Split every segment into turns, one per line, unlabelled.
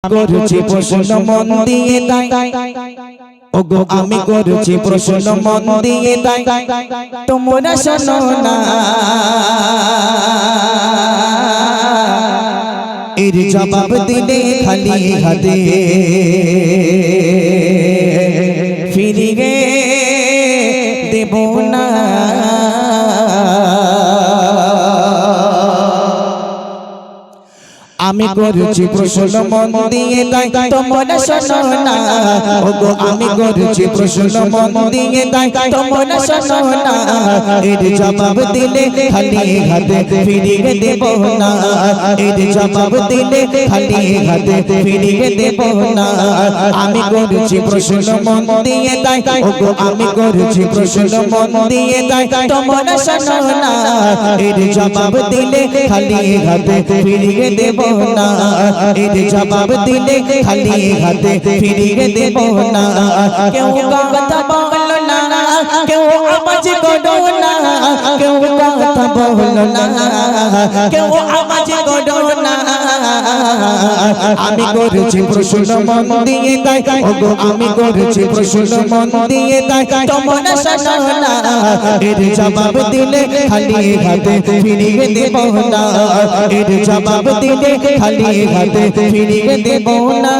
করছি প্রশ্ন মন দিয়ে তাই ওগো আমি করছি প্রশ্ন মন দিয়ে তাই তোমরা শোনো না এর জবাব দিলে খালি হাতে ফিরিয়ে দেব না আমি করছি প্রশ্ন মন দিয়ে তাই তোমরা শোনো না ওগো আমি করছি প্রশ্ন মন দিয়ে তাই তোমরা শোনো না এর জবাব দিলে খালি হাতে ফিরিয়ে দেব না এর জবাব দিলে খালি হাতে ফিরিয়ে দেব না আমি করছি প্রশ্ন মন দিয়ে তাই ওগো আমি করছি প্রশ্ন মন দিয়ে তাই তোমরা শোনো না এর জবাব দিলে খালি হাতে ফিরিয়ে দেব না এর জবাব দিলে খালি হাতে ফিরিয়ে দেব না কেউ কথা বলো না কেউ আওয়াজ করো না কেউ কথা বলো না কেউ আওয়াজ করো না আমি করছি প্রশ্ন মন দিয়ে তাই ওগো আমি করছি প্রশ্ন মন দিয়ে তাই তোমরা শোনো না এর জবাব দিলে খালি হাতে ফিরিয়ে দেব না এর জবাব দিলে খালি হাতে ফিরিয়ে দেব না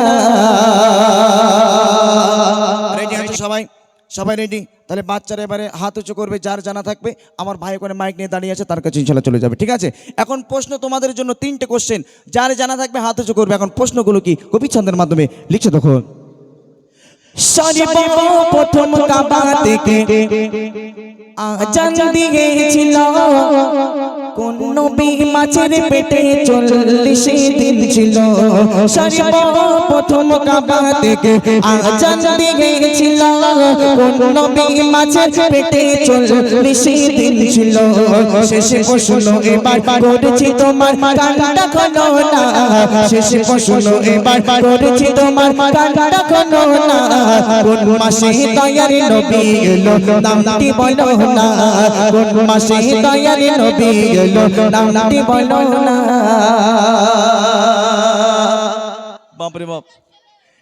রেডি আছো সবাই সবাই রেডি তাহলে বাচ্চারা এবারে হাত উঁচু করবে যার জানা থাকবে আমার ভাই ওখানে মাইক নিয়ে দাঁড়িয়ে আছে তার কাছে ইনশাআল্লাহ চলে যাবে ঠিক আছে এখন প্রশ্ন তোমাদের জন্য তিনটে কোশ্চেন যার জানা থাকবে হাত উঁচু করবে এখন প্রশ্নগুলো কি কবি ছন্দের মাধ্যমে লিখছো তখন সর্বপ্রথম কাবা থেকে আজান দিয়েছিল কোন নবী মাছের পেটে 40 দিন ছিল সর্বপ্রথম কাবা থেকে আজান দিয়েছিল কোন নবী মাছের পেটে 40 দিন ছিল শেষে প্রশ্ন এবার করছি তোমার কানটা খোলো না শেষে প্রশ্ন এবার করছি তোমার কানটা খোলো না কোন মাসে দয়ার নবী এলো নামটি বলো না কোন মাসে দয়ার নবী এলো নামটি বলো না বাপ রে বাপ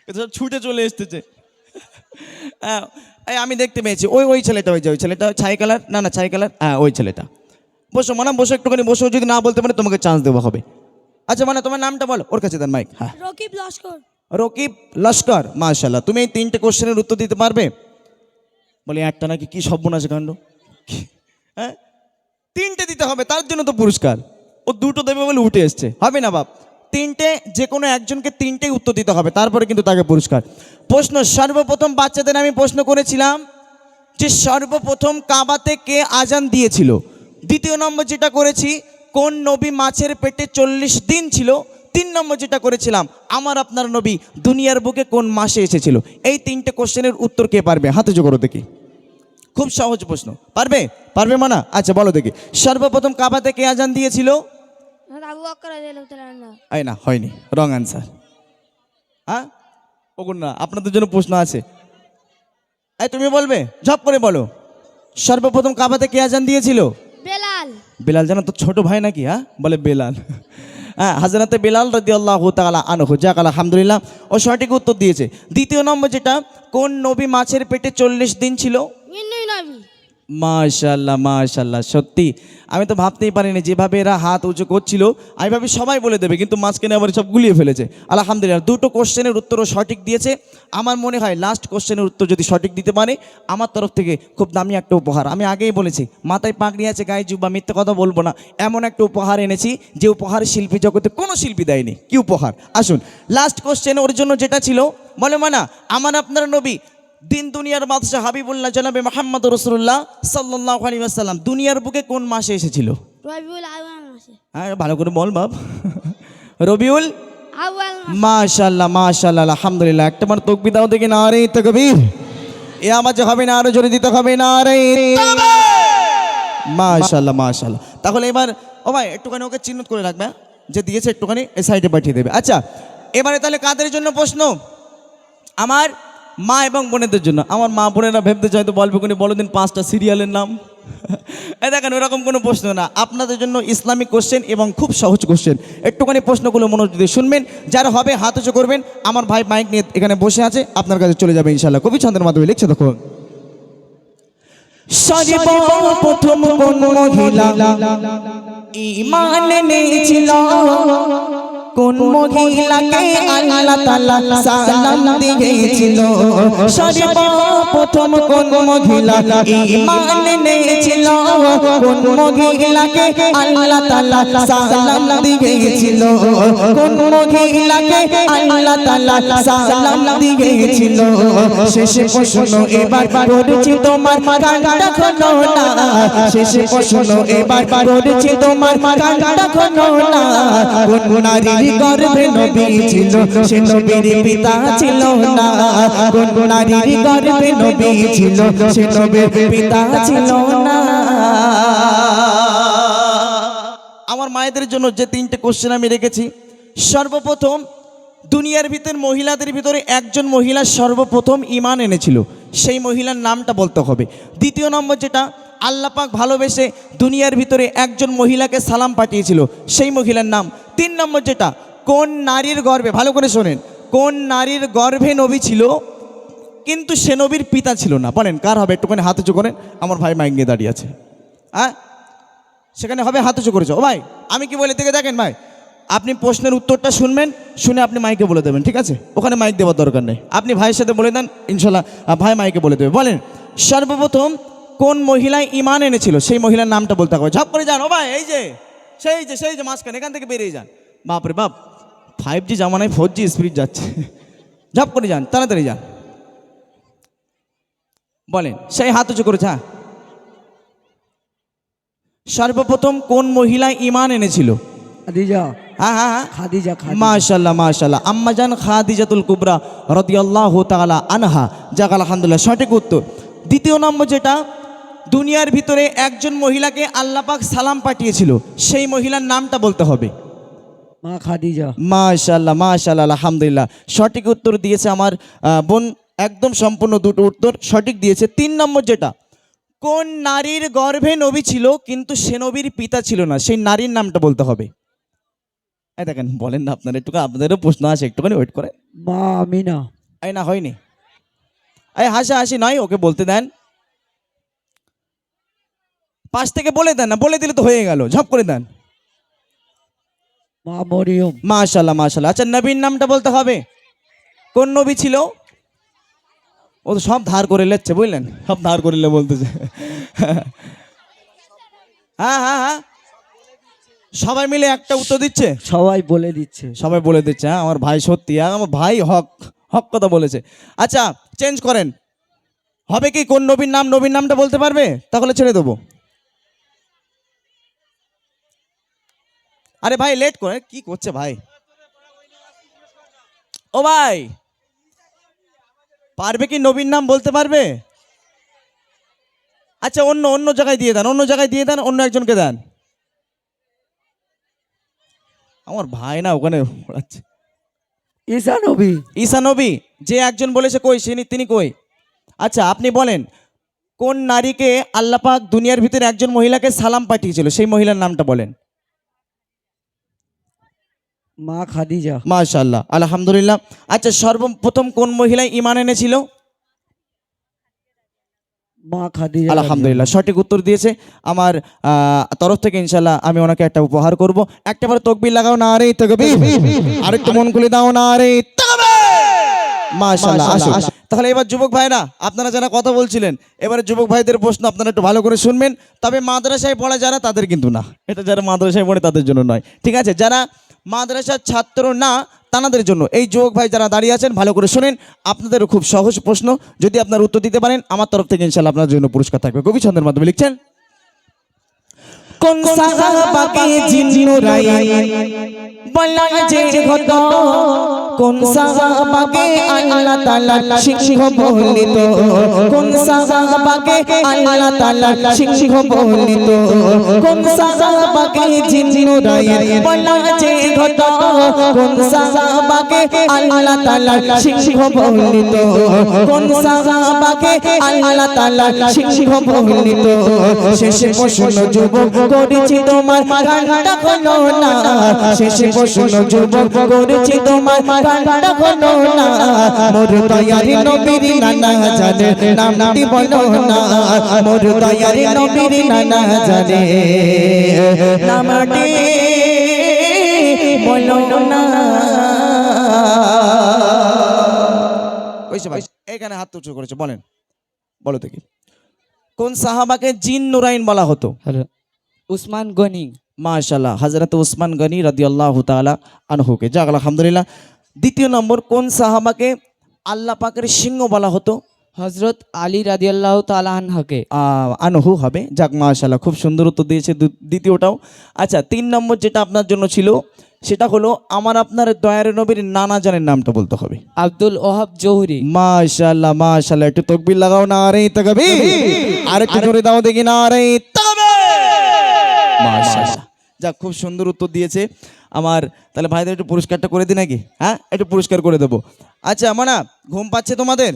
এটা ছুটে চলে এসেছে আমি দেখতে পেয়েছি ওই ছেলেটা ওই ছেলেটা ছাই কালার না ছাই কালার হ্যাঁ ওই ছেলেটা বসো মানে বসো একটুখানি বসো যদি না বলতে পারে তোমাকে চান্স দেওয়া হবে আচ্ছা মানে তোমার নামটা বলো ওর কাছে দেন মাইক হ্যাঁ
রকিব লস্কর
রকিব লস্কর মাশাআল্লাহ তুমি এই তিনটে কোশ্চেনের উত্তর দিতে পারবে বলে একটা নাকি কি সর্বনাশ কাণ্ড হ্যাঁ তিনটে দিতে হবে তার জন্য তো পুরস্কার ও দুটো দেবে বলে উঠে এসছে হবে না বাপ তিনটে যে কোনো একজনকে তিনটেই উত্তর দিতে হবে তারপরে কিন্তু তাকে পুরস্কার প্রশ্ন সর্বপ্রথম বাচ্চাদের আমি প্রশ্ন করেছিলাম যে সর্বপ্রথম কাবাতে কে আজান দিয়েছিল দ্বিতীয় নম্বর যেটা করেছি কোন নবী মাছের পেটে 40 দিন ছিল 3 নম্বর যেটা করেছিলাম আমার আপনার নবী দুনিয়ার বুকে কোন মাসে এসেছিল এই তিনটে কোশ্চেনের উত্তর কে পারবে হাতে জোর করো দেখি খুব সহজ প্রশ্ন পারবে মানা আচ্ছা বলো দেখি সর্বপ্রথম কাবাতে কে আজান দিয়েছিল
আবু বকর রাদিয়াল্লাহু তাআলা
এই না হয়নি রং আনসার হ্যাঁ ওগুন না আপনাদের জন্য প্রশ্ন আছে এই তুমি বলবে ঝপ করে বলো সর্বপ্রথম কাবাতে কে আজান দিয়েছিল বেলাল জানো তো ছোট ভাই নাকি হ্যাঁ বলে বেলাল হ্যাঁ হাজরাতে বেলাল রাদিয়াল্লাহু তাআলা আনহু যাক আলহামদুলিল্লাহ ও সঠিক উত্তর দিয়েছে দ্বিতীয় নম্বর যেটা কোন নবী মাছের পেটে 40 দিন ছিল মাশাআল্লাহ মাশাআল্লাহ সত্যি আমি তো ভাবতেই পারিনি যেভাবে এরা হাত উঁচু করছিল আমি ভাবি সবাই বলে দেবে কিন্তু মাঝখানে আবার সব গুলিয়ে ফেলেছে আলহামদুলিল্লাহ দুটো কোশ্চেনের উত্তরও সঠিক দিয়েছে আমার মনে হয় লাস্ট কোশ্চেনের উত্তর যদি সঠিক দিতে পারে আমার তরফ থেকে খুব দামি একটা উপহার আমি আগেই বলেছি মাথায় পাগড়ি আছে গায়ে জুব্বা মিথ্যে কথা বলবো না এমন একটা উপহার এনেছি যে উপহার শিল্পী জগতে কোনো শিল্পী দেয়নি কি উপহার আসুন লাস্ট কোশ্চেন ওর জন্য যেটা ছিল বলে মানা আমার আপনার নবী দিন দুনিয়ার বাদশাহ হাবিবুল্লাহ জনাবে মুহাম্মদ রাসূলুল্লাহ সাল্লাল্লাহু আলাইহি ওয়াসাল্লাম দুনিয়ার বুকে কোন মাসে এসেছিল
রবিউল আউয়াল মাসে
হ্যাঁ ভালো করে বল বাপ রবিউল
আউয়াল
মাশাআল্লাহ মাশাআল্লাহ আলহামদুলিল্লাহ একটা বার তাকবীর দাও দেখি নারে তাকবীর এ আওয়াজ হবে না আরো জোরে দিতে হবে নারে তাকবীর মাশাআল্লাহ মাশাআল্লাহ তাহলে এবার ও ভাই একটুখানি ওকে চিহ্নিত করে রাখবে যে দিয়েছে একটুখানি এই সাইডে পাঠিয়ে দেবে আচ্ছা এবারে তাহলে কাদের জন্য প্রশ্ন আমার মা এবং বোনেদের জন্য আমার মা বোনেরা ভাবতে চাইতো বলবে কোনি বলো দিন 5টা সিরিয়ালের নাম এই দেখেন ওরকম কোনো প্রশ্ন না, আপনাদের জন্য ইসলামিক কোশ্চেন এবং খুব সহজ কোশ্চেন। একটুখানি প্রশ্নগুলো মনোযোগ দিয়ে শুনবেন, যারা হবে হাত উঁচু করবেন। আমার ভাই মাইক নিয়ে এখানে বসে আছে, আপনার কাছে চলে যাবে ইনশাল্লাহ। কবি ছন্দের মাধ্যমে লিখছে দেখুন। সর্বপ্রথম কোন মহিলা ঈমান এনেছিল, কোন মহিলাকে আল্লাহ তাআলা সালাম দিয়েছিল? সর্বপ্রথম কোন মহিলা ঈমান এনেছিল, কোন মহিলাকে আল্লাহ তাআলা সালাম দিয়েছিল? কোন মহিলাকে আল্লাহ তাআলা সালাম দিয়েছিল? শেষে প্রশ্ন এবার করছি তোমার কানটা খোলো না, শেষে প্রশ্ন এবার করছি তোমার কানটা খোলো না। কোন নারীর গর্ভে নবী ছিল, সে নবীর পিতা ছিল না? কোন নারীর গর্ভে নবী ছিল, সে নবীর পিতা ছিল না? আমার মায়েদের জন্য যে তিনটে কোশ্চেন আমি রেখেছি, সর্বপ্রথম দুনিয়ার ভিতর মহিলাদের ভিতরে একজন মহিলা সর্বপ্রথম ঈমান এনেছিল, সেই মহিলার নামটা বলতে হবে। দ্বিতীয় নম্বর যেটা, আল্লাহ পাক ভালোবেসে দুনিয়ার ভিতরে একজন মহিলাকে সালাম পাঠিয়েছিল, সেই মহিলার নাম। তিন নম্বর যেটা, কোন নারীর গর্ভে, ভালো করে শোনেন, কোন নারীর গর্ভে নবী ছিল কিন্তু সে নবীর পিতা ছিল না? বলেন কার হবে? একটুখানি হাত উঁচু করেন। আমার ভাই মাইক নিয়ে দাঁড়িয়ে আছে, হ্যাঁ সেখানে হবে, হাত উঁচু করেছো। ও ভাই আমি কি বলে থেকে দেখেন ভাই, আপনি প্রশ্নের উত্তরটা শুনবেন, শুনে আপনি মাইকে বলে দেবেন, ঠিক আছে? ওখানে মাইক দেওয়ার দরকার নেই, আপনি ভাইয়ের সাথে বলে দেন, ইনশাল্লাহ ভাই মাইকে বলে দেবে। বলেন সর্বপ্রথম কোন মহিলায় ঈমান এনেছিল, সেই মহিলার নামটা বলতে হবে। ঝপ করে যান ও ভাই, এই যে সেই যে মাঝখানে, এখান থেকে বেরিয়ে যান। বাপরে বাপ, 5G জামানায় 4G স্পিড যাচ্ছে, ঝপ করে যান, তাড়াতাড়ি যান। বলেন, সেই হাত উঁচু করেছে। হ্যাঁ, সর্বপ্রথম কোন মহিলা ঈমান এনেছিল?
খাদিজা।
হ্যাঁ হ্যাঁ হ্যাঁ,
খাদিজা।
মাশাআল্লাহ মাশাআল্লাহ, আম্মাজান খাদিজাতুল কুবরা রাদিয়াল্লাহু তাআলা আনহা, যাক আলহামদুলিল্লাহ সঠিক উত্তর। দ্বিতীয় নম্বর যেটা, দুনিয়ার ভিতরে একজন মহিলাকে আল্লাহ পাক সালাম পাঠিয়েছিল, সেই মহিলার নামটা বলতে হবে।
মা খাদিজা।
মাশাআল্লাহ মাশাআল্লাহ, আলহামদুলিল্লাহ সঠিক উত্তর দিয়েছে আমার বোন, একদম সম্পূর্ণ দুটো উত্তর সঠিক দিয়েছে। তিন নম্বর যেটা, কোন নারীর গর্ভে নবী ছিল কিন্তু সে নবীর পিতা ছিল না, সেই নারীর নামটা বলতে হবে। এই দেখেন বলেন না, আপনার একটু, আপনাদেরও প্রশ্ন আছে, একটুখানি ওয়েট করেন।
মা আমিনা।
এই না হয়নি, এই হাসি নয়, ওকে বলতে দেন। পাশ থেকে বলে দেন না, বলে দিলে তো হয়ে গেল, ঝপ করে দেন।
মা মরিয়ম।
মাশাআল্লাহ মাশাআল্লাহ। আচ্ছা নবীর নামটা বলতে হবে, কোন নবী ছিল? ও তো সব ধার করে লেচ্ছে, বুঝলেন, সব ধার করে বলতেছে। হ্যাঁ হ্যাঁ হ্যাঁ, সবাই মিলে একটা উত্তর দিচ্ছে,
সবাই বলে দিচ্ছে।
সবাই বলে দিচ্ছে। হ্যাঁ আমার ভাই সত্যি, আমার ভাই হক হক কথা বলেছে। আচ্ছা চেঞ্জ করেন, হবে কি কোন নবীর নাম, নবীর নামটা বলতে পারবে? তাহলে ছেড়ে দেবো। আরে ভাই লেট করে কি করছে ভাই? ও ভাই পারবে কি, নবীর নাম বলতে পারবে? আচ্ছা অন্য জায়গায় দিয়ে দেন, অন্য জায়গায় দিয়ে দেন, অন্য একজনকে দেন। আমার ভাই না ওখানে পড়াচ্ছে।
ঈসা নবী।
ঈসা নবী, যে একজন বলেছে কই, তিনি কই? আচ্ছা আপনি বলেন, কোন নারীকে আল্লাহ পাক দুনিয়ার ভিতরে একজন মহিলাকে সালাম পাঠিয়েছিল, সেই মহিলার নামটা বলেন।
মা খাদিজা।
মাশাআল্লাহ আলহামদুলিল্লাহ। আচ্ছা সর্বপ্রথম কোন মহিলায় ঈমান এনেছিল?
মা খাদিজা।
আলহামদুলিল্লাহ সঠিক উত্তর দিয়েছে আমার তরফ থেকে। ইনশাআল্লাহ আমি ওনাকে একটা উপহার করব। একটাবার তাকবীর লাগাও, না রে তাকবীর, আরেকটু মন খুলে দাও, না রে তাকবীর। মাশাআল্লাহ। আসুন তাহলে এবার যুবক ভাইরা, আপনারা যারা কথা বলছিলেন, এবারে যুবক ভাইদের প্রশ্ন আপনারা একটু ভালো করে শুনবেন। তবে মাদ্রাসায় পড়া যারা, তাদের কিন্তু না, এটা যারা মাদ্রাসায় পড়ে তাদের জন্য নয়, ঠিক আছে? যারা মাদ্রাসার ছাত্র না তাদের জন্য। এই যুবক ভাই যারা দাঁড়িয়ে আছেন ভালো করে শুনেন, আপনাদেরও খুব সহজ প্রশ্ন, যদি আপনার উত্তর দিতে পারেন আমার তরফ থেকে ইনশাআল্লাহ আপনার জন্য পুরস্কার থাকবে। কবি ছন্দের মাধ্যমে লিখছেন, কোন সাহাবাকে জিন্নুরাই বলা যে হতো কোন সাহাবাকে আল্লাহ তাআলা সিংহ বলিত কোন সাহাবাকে আল্লাহ তাআলা সিংহ বলিত কোন সাহাবাকে জিন্নুরাইন বলা যে ঘট কোন সাহাবাকে আল্লাহ তাআলা সিংহ বলিত কোন সাহাবাকে আল্লাহ তাআলা সিংহ বলিত শেষে প্রশ্ন যুবক করেছি তোমার কান্না হলো না শেষে প্রশ্ন যুবক করেছি তোমার কান্না হলো না মোর দয়ারি নবীর নানা জানে নামটি বলো না মোর দয়ারি নবীর নানা জানে নামটি বলো না কইছে ভাই এখানে হাত উঁচু করেছে বলেন বলো দেখি কোন সাহাবাকে জিন নুরাইন বলা হতো
উসমান গনি
মাশাআল্লাহ হযরত উসমান গনি রাদিয়াল্লাহু তাআলা আনহুকে যাক আলহামদুলিল্লাহ দ্বিতীয় নম্বর কোন সাহাবাকে আল্লাহ পাকের সিংহ বলা হতো
হযরত আলী রাদিয়াল্লাহু তাআলা আনহুকে
আনহু হবে যাক মাশাআল্লাহ খুব সুন্দর উত্তর দিয়েছে দ্বিতীয়টাও আচ্ছা 3 নম্বর যেটা আপনার জন্য ছিল সেটা হলো আমার আপনার দয়ার নবীর নানা জানের নামটা বলতে হবে
আব্দুল ওহাব জৌহরি
মাশাআল্লাহ মাশাআল্লাহ একটু তাকবীর লাগাও না আরে তাকবীর আর একটু জোরে দাও দেখি না আরে তাকবীর মাশাআল্লাহ যাক খুব সুন্দর উত্তর দিয়েছে আমার তাহলে ভাইদের একটু পুরস্কারটা করে দিই নাকি হ্যাঁ একটু পুরস্কার করে দেবো আচ্ছা মানা ঘুম পাচ্ছে তোমাদের